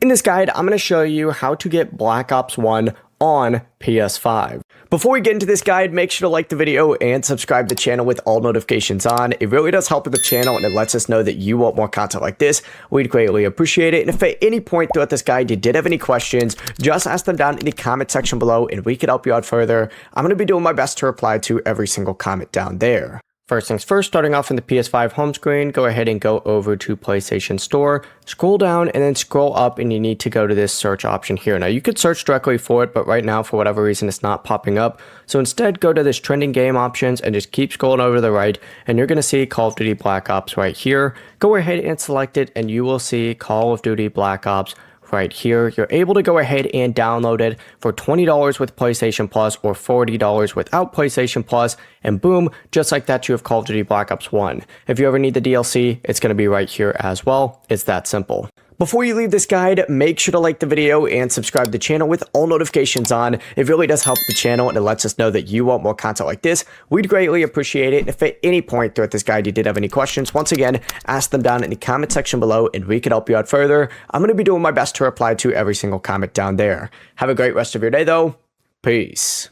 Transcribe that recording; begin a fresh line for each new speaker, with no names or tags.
In this guide, I'm going to show you how to get Black Ops 1 on PS5. Before we get into this guide, make sure to like the video and subscribe to the channel with all notifications on. It really does help with the channel and it lets us know that you want more content like this. We'd greatly appreciate it. And if at any point throughout this guide you did have any questions, just ask them down in the comment section below and we can help you out further. I'm going to be doing my best to reply to every single comment down there. First things first, starting off in the PS5 home screen, go ahead and go over to PlayStation Store, scroll down and then scroll up and you need to go to this search option here. Now you could search directly for it, but right now for whatever reason it's not popping up. So instead go to this trending game options and just keep scrolling over to the right and you're going to see Call of Duty Black Ops right here. Go ahead and select it and you will see Call of Duty Black Ops right here. You're able to go ahead and download it for $20 with PlayStation Plus or $40 without PlayStation Plus, and boom, just like that you have Call of Duty Black Ops 1. If you ever need the DLC, it's going to be right here as well. It's that simple. Before you leave this guide, make sure to like the video and subscribe to the channel with all notifications on. It really does help the channel and it lets us know that you want more content like this. We'd greatly appreciate it. And if at any point throughout this guide you did have any questions, once again, ask them down in the comment section below and we can help you out further. I'm going to be doing my best to reply to every single comment down there. Have a great rest of your day though. Peace.